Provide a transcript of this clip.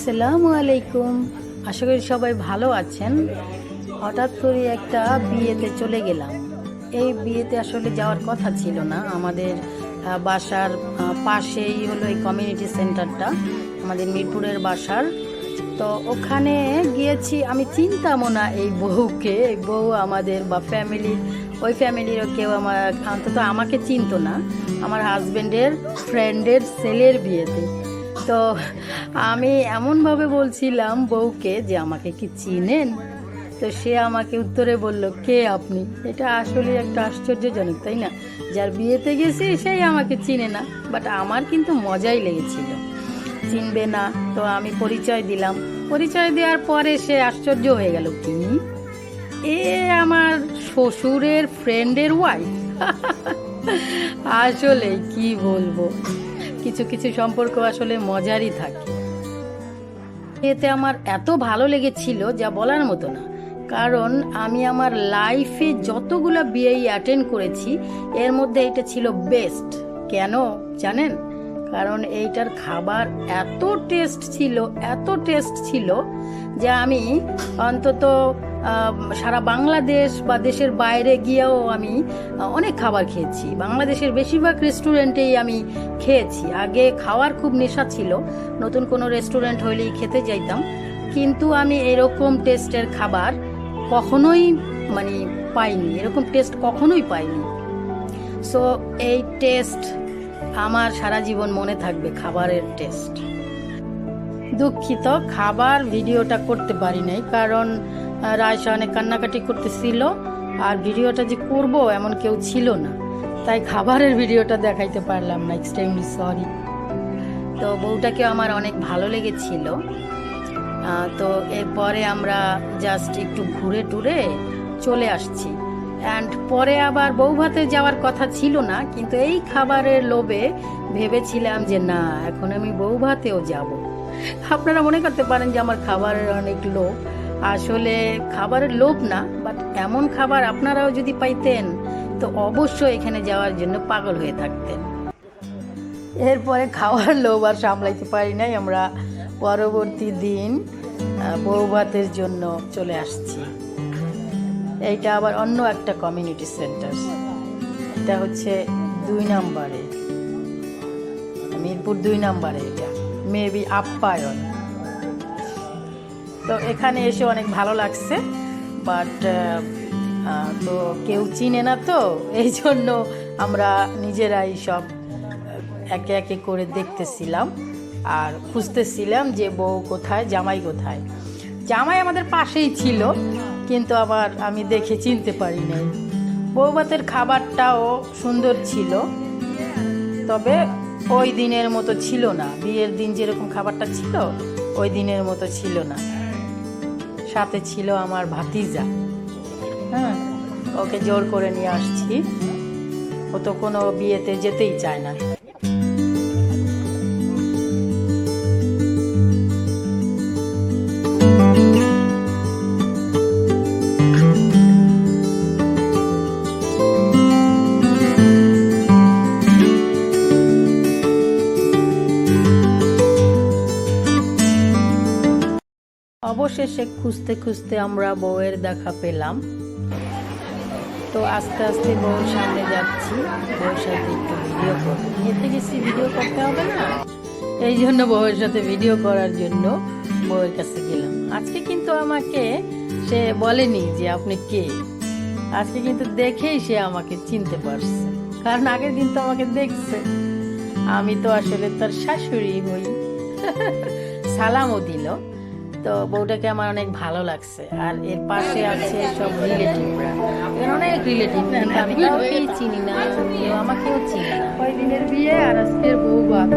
আসসালামু আলাইকুম। আশা করি সবাই ভালো আছেন। হঠাৎ করে একটা বিয়েতে চলে গেলাম। এই বিয়েতে আসলে যাওয়ার কথা ছিল না। আমাদের বাসার পাশেই হলো এই কমিউনিটি সেন্টারটা, আমাদের মিরপুরের বাসার। তো ওখানে গিয়েছি, আমি চিনতামও না এই বউকে। এই বউ আমাদের বা ফ্যামিলির, ওই ফ্যামিলিরও কেউ আমার, অন্তত আমাকে চিনতো না। আমার হাজব্যান্ডের ফ্রেন্ডের ছেলের বিয়েতে। তো আমি এমনভাবে বলছিলাম বউকে যে আমাকে কি চিনেন? তো সে আমাকে উত্তরে বলল, কে আপনি? এটা আসলে একটা আশ্চর্যজনক, তাই না? যার বিয়েতে গেছি সেই আমাকে চিনে না। বাট আমার কিন্তু মজাই লেগেছিল, চিনবে না। তো আমি পরিচয় দিলাম। পরিচয় দেওয়ার পরে সে আশ্চর্য হয়ে গেল, কি এ আমার শ্বশুরের ফ্রেন্ডের ওয়াইফ? আসলে কি বলবো, কিছু কিছু সম্পর্ক আসলে মজারই থাকে। এতে আমার এত ভালো লেগেছিল যা বলার মতো না। কারণ আমি আমার লাইফে যতগুলো বিয়ে অ্যাটেন্ড করেছি এর মধ্যে এটা ছিল বেস্ট। কেন জানেন? কারণ এইটার খাবার এত টেস্ট ছিল যে আমি অন্তত সারা বাংলাদেশ বা দেশের বাইরে গিয়েও আমি অনেক খাবার খেয়েছি। বাংলাদেশের বেশিরভাগ রেস্টুরেন্টেই আমি খেয়েছি। আগে খাওয়ার খুব নেশা ছিল, নতুন কোনো রেস্টুরেন্ট হইলেই খেতে যাইতাম। কিন্তু আমি এরকম টেস্টের খাবার কখনোই পাইনি, এরকম টেস্ট কখনোই পাইনি। সো এই টেস্ট আমার সারা জীবন মনে থাকবে, খাবারের টেস্ট। দুঃখিত, খাবার ভিডিওটা করতে পারি নাই, কারণ রায়শা অনেক কান্নাকাটি করতেছিল, আর ভিডিওটা যে করব এমন কেউ ছিল না, তাই খাবারের ভিডিওটা দেখাইতে পারলাম না। Extremely sorry. তো বউটাকে আমার অনেক ভালো লেগেছিল। তো এরপরে আমরা জাস্ট একটু ঘুরে টুরে চলে আসছি। অ্যান্ড পরে আবার বউ ভাতে যাওয়ার কথা ছিল না, কিন্তু এই খাবারের লোভে ভেবেছিলাম যে না, এখন আমি বউ ভাতেও যাব। আপনারা মনে করতে পারেন যে আমার খাবারের অনেক লোভ। আসলে খাবারের লোভ না, বাট এমন খাবার আপনারাও যদি পাইতেন তো অবশ্যই এখানে যাওয়ার জন্য পাগল হয়ে থাকতেন। এরপরে খাওয়ার লোভ আর সামলাইতে পারি নাই, আমরা পরবর্তী দিন বউ ভাতের জন্য চলে আসছি। এইটা আবার অন্য একটা কমিউনিটি সেন্টার, এটা হচ্ছে 2 নম্বরে, মিরপুর 2 নম্বরে, এটা মেবি আপ্যায়ন। তো এখানে এসে অনেক ভালো লাগছে, বাট তো কেউ চিনে না, তো এই জন্য আমরা নিজেরাই সব একে একে করে দেখতেছিলাম আর খুঁজতেছিলাম যে বউ কোথায়, জামাই কোথায়। জামাই আমাদের পাশেই ছিল, কিন্তু আবার আমি দেখে চিনতে পারি নাই। বউ ভাতের খাবারটাও সুন্দর ছিল, তবে ওই দিনের মতো ছিল না। বিয়ের দিন যেরকম খাবারটা ছিল ওই দিনের মতো ছিল না। সাথে ছিল আমার ভাতিজা, হ্যাঁ, ওকে জোর করে নিয়ে আসছি। ও তো কোনো বিয়েতে যেতেই চায় না। অবশেষে খুঁজতে খুঁজতে আমরা বউয়ের দেখা পেলাম। তো আস্তে আস্তে বউর সামনে যাচ্ছি, বউর সাথে একটু ভিডিও করব। যেতে গেছি, ভিডিও করতে হবে না, এই জন্য বউয়ের সাথে ভিডিও করার জন্য বউয়ের কাছে গেলাম। আজকে কিন্তু আমাকে সে বলেনি যে আপনি কে, আজকে কিন্তু দেখেই সে আমাকে চিনতে পারছে, কারণ আগের দিন তো আমাকে দেখছে। আমি তো আসলে তার শাশুড়ি হই। সালামও দিল। তো বউটাকে আমার অনেক ভালো লাগছে। আর এর পাশে আছে সব রিলেটিভরা, অনেক রিলেটিভ, কিন্তু আমি কাউকেই চিনি না, কেউ আমাকেও চিনি না। ওই দিনের বিয়ে আর আজকের বউ ভাত।